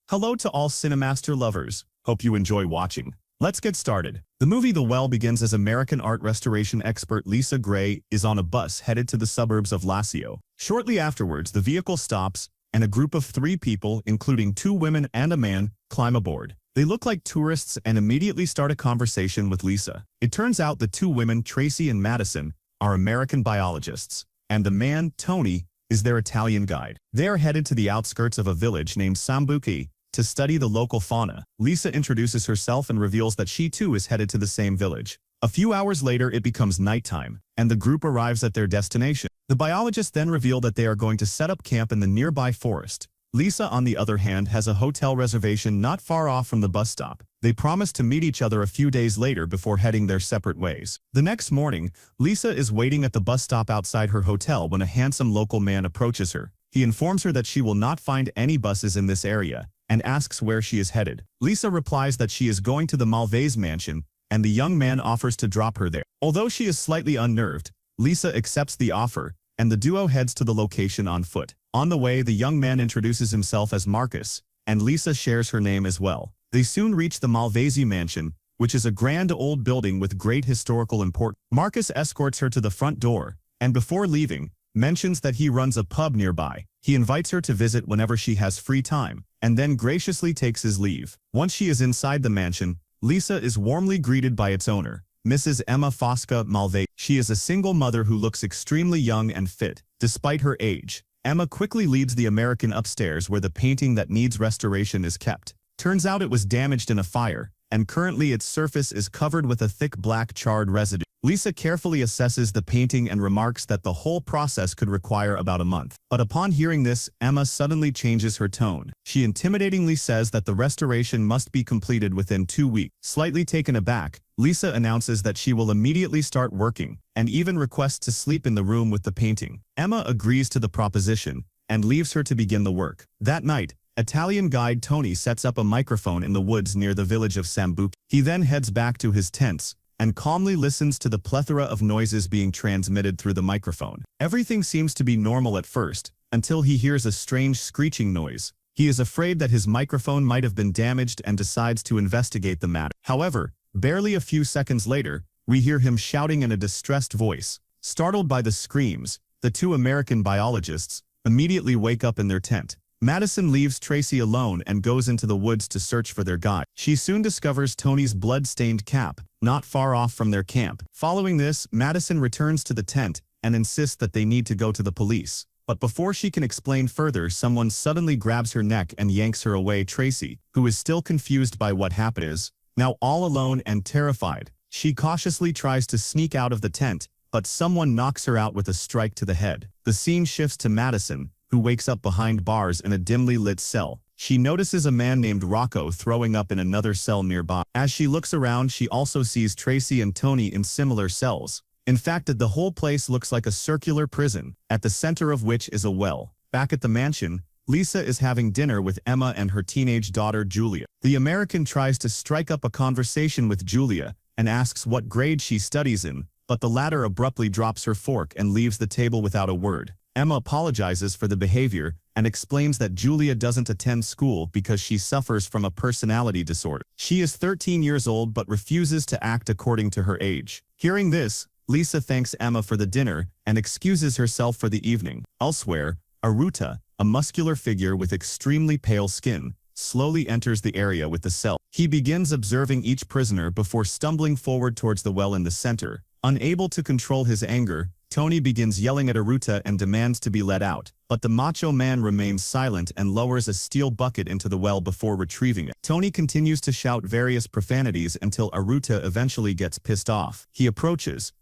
Hello to all CineMaster lovers. Hope you enjoy watching. Let's get started. The movie The Well begins as American art restoration expert Lisa Gray is on a bus headed to the suburbs of Lazio. Shortly afterwards, the vehicle stops, and a group of 3 people, including 2 women and a man, climb aboard. They look like tourists and immediately start a conversation with Lisa. It turns out the 2 women, Tracy and Madison, are American biologists, and the man, Tony, is their Italian guide. They are headed to the outskirts of a village named Sambuci to study the local fauna. Lisa introduces herself and reveals that she too is headed to the same village. A few hours later, it becomes nighttime, and the group arrives at their destination. The biologists then reveal that they are going to set up camp in the nearby forest. Lisa, on the other hand, has a hotel reservation not far off from the bus stop. They promise to meet each other a few days later before heading their separate ways. The next morning, Lisa is waiting at the bus stop outside her hotel when a handsome local man approaches her. He informs her that she will not find any buses in this area, and asks where she is headed. Lisa replies that she is going to the Malvese mansion, and the young man offers to drop her there. Although she is slightly unnerved, Lisa accepts the offer, and the duo heads to the location on foot. On the way, the young man introduces himself as Marcus, and Lisa shares her name as well. They soon reach the Malvese mansion, which is a grand old building with great historical importance. Marcus escorts her to the front door, and before leaving, mentions that he runs a pub nearby. He invites her to visit whenever she has free time, and then graciously takes his leave. Once she is inside the mansion, Lisa is warmly greeted by its owner, Mrs. Emma Fosca Malvese. She is a single mother who looks extremely young and fit, despite her age. Emma quickly leads the American upstairs where the painting that needs restoration is kept. Turns out it was damaged in a fire, and currently its surface is covered with a thick black charred residue. Lisa carefully assesses the painting and remarks that the whole process could require about a month. But upon hearing this, Emma suddenly changes her tone. She intimidatingly says that the restoration must be completed within 2 weeks. Slightly taken aback, Lisa announces that she will immediately start working, and even requests to sleep in the room with the painting. Emma agrees to the proposition, and leaves her to begin the work. That night, Italian guide Tony sets up a microphone in the woods near the village of Sambuci. He then heads back to his tents, and calmly listens to the plethora of noises being transmitted through the microphone. Everything seems to be normal at first, until he hears a strange screeching noise. He is afraid that his microphone might have been damaged and decides to investigate the matter. However, barely a few seconds later, we hear him shouting in a distressed voice. Startled by the screams, the 2 American biologists immediately wake up in their tent. Madison leaves Tracy alone and goes into the woods to search for their guide. She soon discovers Tony's blood-stained cap, not far off from their camp. Following this, Madison returns to the tent and insists that they need to go to the police. But before she can explain further, someone suddenly grabs her neck and yanks her away. Tracy, who is still confused by what happened, is now all alone and terrified. She cautiously tries to sneak out of the tent, but someone knocks her out with a strike to the head. The scene shifts to Madison, who wakes up behind bars in a dimly lit cell. She notices a man named Rocco throwing up in another cell nearby. As she looks around, she also sees Tracy and Tony in similar cells. In fact, the whole place looks like a circular prison, at the center of which is a well. Back at the mansion, Lisa is having dinner with Emma and her teenage daughter Julia. The American tries to strike up a conversation with Julia and asks what grade she studies in, but the latter abruptly drops her fork and leaves the table without a word. Emma apologizes for the behavior and explains that Julia doesn't attend school because she suffers from a personality disorder. She is 13 years old but refuses to act according to her age. Hearing this, Lisa thanks Emma for the dinner and excuses herself for the evening. Elsewhere, Aruta, a muscular figure with extremely pale skin, slowly enters the area with the cell. He begins observing each prisoner before stumbling forward towards the well in the center. Unable to control his anger, Tony begins yelling at Aruta and demands to be let out, but the macho man remains silent and lowers a steel bucket into the well before retrieving it. Tony continues to shout various profanities until Aruta eventually gets pissed off. He approaches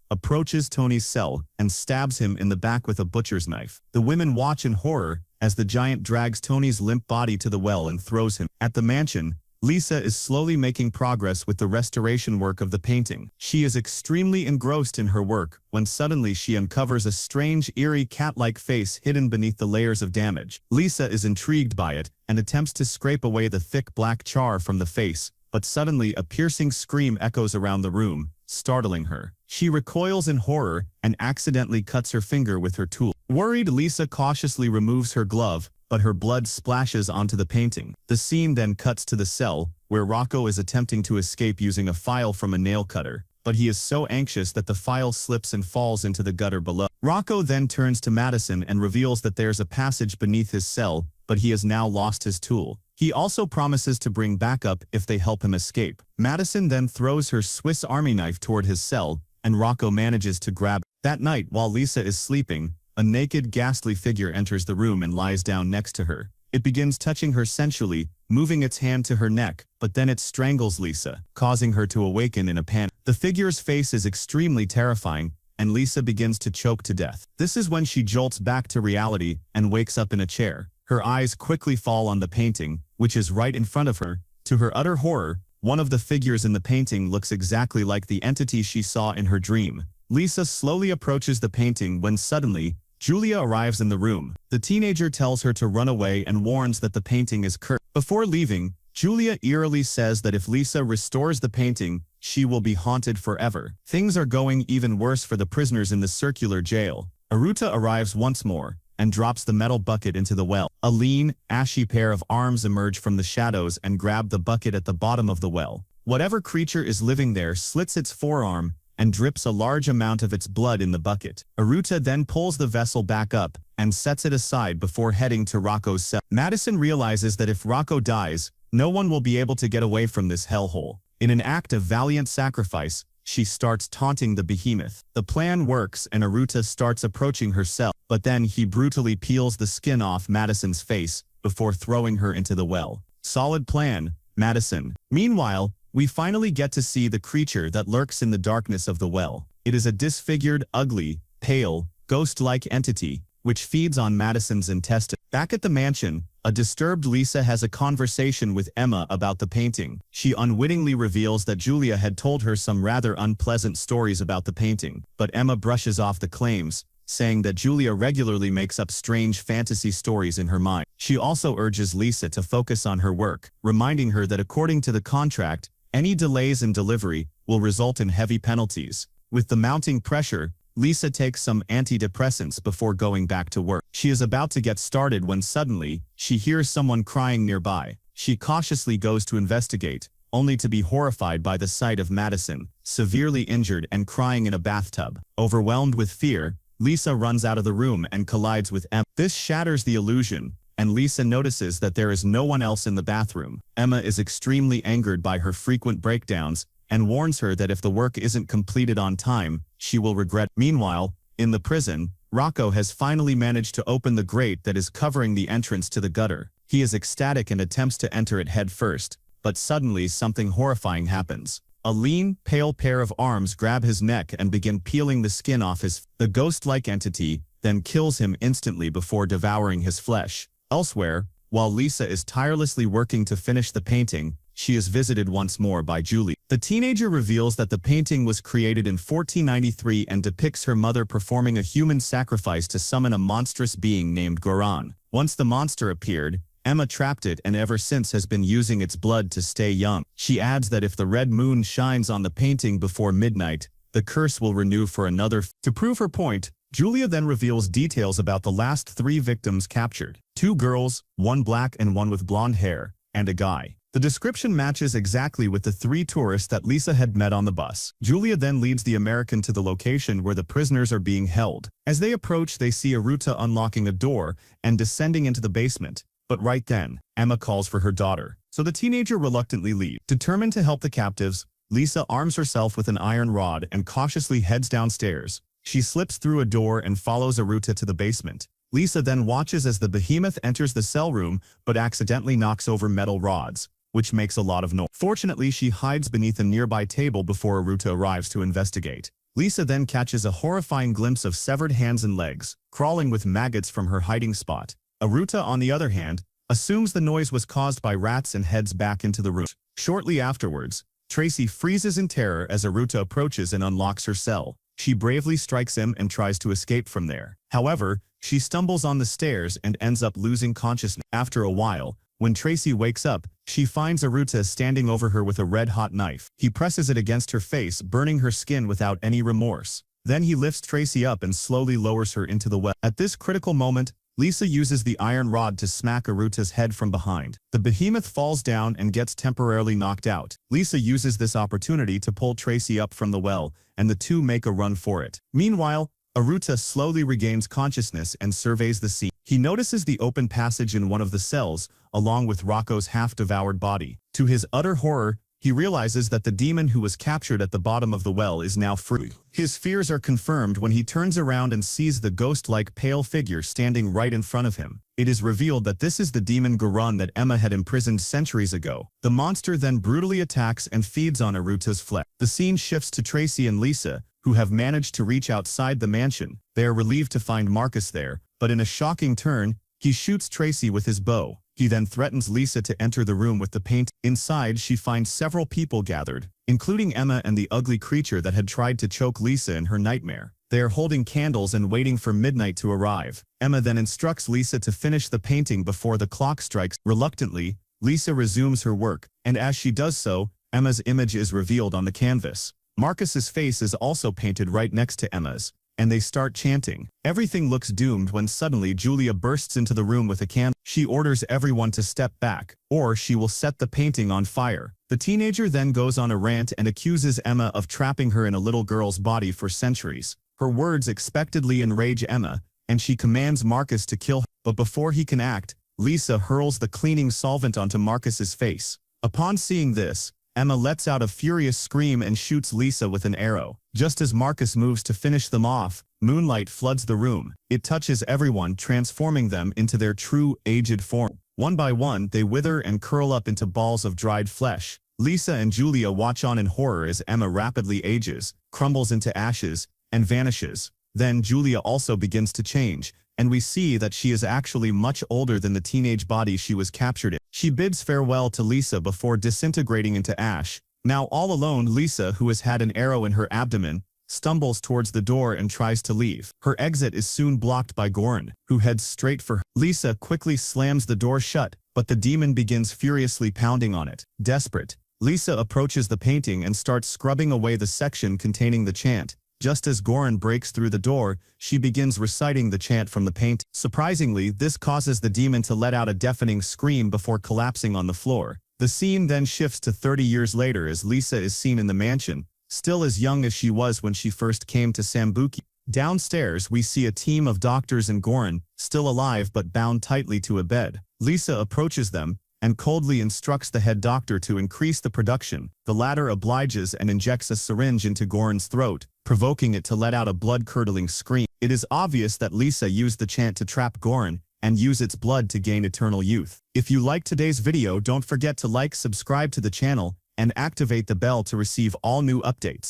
Tony's cell and stabs him in the back with a butcher's knife. The women watch in horror as the giant drags Tony's limp body to the well and throws him. At the mansion, Lisa is slowly making progress with the restoration work of the painting. She is extremely engrossed in her work when suddenly she uncovers a strange, eerie cat-like face hidden beneath the layers of damage. Lisa is intrigued by it and attempts to scrape away the thick black char from the face, but suddenly a piercing scream echoes around the room, startling her. She recoils in horror and accidentally cuts her finger with her tool. Worried, Lisa cautiously removes her glove but her blood splashes onto the painting. The scene then cuts to the cell, where Rocco is attempting to escape using a file from a nail cutter, but he is so anxious that the file slips and falls into the gutter below. Rocco then turns to Madison and reveals that there's a passage beneath his cell, but he has now lost his tool. He also promises to bring backup if they help him escape. Madison then throws her Swiss Army knife toward his cell, and Rocco manages to grab it. That night, while Lisa is sleeping, a naked, ghastly figure enters the room and lies down next to her. It begins touching her sensually, moving its hand to her neck, but then it strangles Lisa, causing her to awaken in a panic. The figure's face is extremely terrifying, and Lisa begins to choke to death. This is when she jolts back to reality and wakes up in a chair. Her eyes quickly fall on the painting, which is right in front of her. To her utter horror, one of the figures in the painting looks exactly like the entity she saw in her dream. Lisa slowly approaches the painting when suddenly, Julia arrives in the room. The teenager tells her to run away and warns that the painting is cursed. Before leaving, Julia eerily says that if Lisa restores the painting, she will be haunted forever. Things are going even worse for the prisoners in the circular jail. Aruta arrives once more and drops the metal bucket into the well. A lean, ashy pair of arms emerge from the shadows and grab the bucket at the bottom of the well. Whatever creature is living there slits its forearm and drips a large amount of its blood in the bucket. Aruta then pulls the vessel back up and sets it aside before heading to Rocco's cell. Madison realizes that if Rocco dies, no one will be able to get away from this hellhole. In an act of valiant sacrifice, she starts taunting the behemoth. The plan works and Aruta starts approaching her cell, but then he brutally peels the skin off Madison's face before throwing her into the well. Solid plan, Madison. Meanwhile, we finally get to see the creature that lurks in the darkness of the well. It is a disfigured, ugly, pale, ghost-like entity, which feeds on Madison's intestine. Back at the mansion, a disturbed Lisa has a conversation with Emma about the painting. She unwittingly reveals that Julia had told her some rather unpleasant stories about the painting, but Emma brushes off the claims, saying that Julia regularly makes up strange fantasy stories in her mind. She also urges Lisa to focus on her work, reminding her that according to the contract, any delays in delivery will result in heavy penalties. With the mounting pressure, Lisa takes some antidepressants before going back to work. She is about to get started when suddenly, she hears someone crying nearby. She cautiously goes to investigate, only to be horrified by the sight of Madison, severely injured and crying in a bathtub. Overwhelmed with fear, Lisa runs out of the room and collides with Emma. This shatters the illusion, and Lisa notices that there is no one else in the bathroom. Emma is extremely angered by her frequent breakdowns and warns her that if the work isn't completed on time, she will regret. Meanwhile, in the prison, Rocco has finally managed to open the grate that is covering the entrance to the gutter. He is ecstatic and attempts to enter it head first, but suddenly something horrifying happens. A lean, pale pair of arms grab his neck and begin peeling the skin off his. The ghost-like entity then kills him instantly before devouring his flesh. Elsewhere, while Lisa is tirelessly working to finish the painting, she is visited once more by Julie. The teenager reveals that the painting was created in 1493 and depicts her mother performing a human sacrifice to summon a monstrous being named Goran. Once the monster appeared, Emma trapped it and ever since has been using its blood to stay young. She adds that if the red moon shines on the painting before midnight, the curse will renew for another. To prove her point, Julia then reveals details about the last 3 victims captured. 2 girls, 1 black and 1 with blonde hair, and a guy. The description matches exactly with the 3 tourists that Lisa had met on the bus. Julia then leads the American to the location where the prisoners are being held. As they approach, they see Aruta unlocking a door and descending into the basement. But right then, Emma calls for her daughter, so the teenager reluctantly leaves. Determined to help the captives, Lisa arms herself with an iron rod and cautiously heads downstairs. She slips through a door and follows Aruta to the basement. Lisa then watches as the behemoth enters the cell room but accidentally knocks over metal rods, which makes a lot of noise. Fortunately, she hides beneath a nearby table before Aruta arrives to investigate. Lisa then catches a horrifying glimpse of severed hands and legs, crawling with maggots from her hiding spot. Aruta, on the other hand, assumes the noise was caused by rats and heads back into the room. Shortly afterwards, Tracy freezes in terror as Aruta approaches and unlocks her cell. She bravely strikes him and tries to escape from there. However, she stumbles on the stairs and ends up losing consciousness. After a while, when Tracy wakes up, she finds Aruta standing over her with a red-hot knife. He presses it against her face, burning her skin without any remorse. Then he lifts Tracy up and slowly lowers her into the well. At this critical moment, Lisa uses the iron rod to smack Aruta's head from behind. The behemoth falls down and gets temporarily knocked out. Lisa uses this opportunity to pull Tracy up from the well, and the two make a run for it. Meanwhile, Aruta slowly regains consciousness and surveys the scene. He notices the open passage in one of the cells, along with Rocco's half-devoured body. To his utter horror, he realizes that the demon who was captured at the bottom of the well is now free. His fears are confirmed when he turns around and sees the ghost-like pale figure standing right in front of him. It is revealed that this is the demon Gurun that Emma had imprisoned centuries ago. The monster then brutally attacks and feeds on Aruta's flesh. The scene shifts to Tracy and Lisa, who have managed to reach outside the mansion. They are relieved to find Marcus there, but in a shocking turn, he shoots Tracy with his bow. He then threatens Lisa to enter the room with the paint. Inside, she finds several people gathered, including Emma and the ugly creature that had tried to choke Lisa in her nightmare. They are holding candles and waiting for midnight to arrive. Emma then instructs Lisa to finish the painting before the clock strikes. Reluctantly, Lisa resumes her work, and as she does so, Emma's image is revealed on the canvas. Marcus's face is also painted right next to Emma's, and they start chanting. Everything looks doomed when suddenly Julia bursts into the room with a candle. She orders everyone to step back, or she will set the painting on fire. The teenager then goes on a rant and accuses Emma of trapping her in a little girl's body for centuries. Her words expectedly enrage Emma, and she commands Marcus to kill her. But before he can act, Lisa hurls the cleaning solvent onto Marcus's face. Upon seeing this, Emma lets out a furious scream and shoots Lisa with an arrow. Just as Marcus moves to finish them off, moonlight floods the room. It touches everyone, transforming them into their true, aged form. One by one, they wither and curl up into balls of dried flesh. Lisa and Julia watch on in horror as Emma rapidly ages, crumbles into ashes, and vanishes. Then Julia also begins to change, and we see that she is actually much older than the teenage body she was captured in. She bids farewell to Lisa before disintegrating into ash. Now all alone, Lisa, who has had an arrow in her abdomen, stumbles towards the door and tries to leave. Her exit is soon blocked by Goran, who heads straight for her. Lisa quickly slams the door shut, but the demon begins furiously pounding on it. Desperate, Lisa approaches the painting and starts scrubbing away the section containing the chant. Just as Goran breaks through the door, she begins reciting the chant from the paint. Surprisingly, this causes the demon to let out a deafening scream before collapsing on the floor. The scene then shifts to 30 years later as Lisa is seen in the mansion, still as young as she was when she first came to Sambuki. Downstairs, we see a team of doctors and Goran, still alive but bound tightly to a bed. Lisa approaches them and coldly instructs the head doctor to increase the production. The latter obliges and injects a syringe into Goran's throat, provoking it to let out a blood-curdling scream. It is obvious that Lisa used the chant to trap Goran and use its blood to gain eternal youth. If you liked today's video, don't forget to like, subscribe to the channel, and activate the bell to receive all new updates.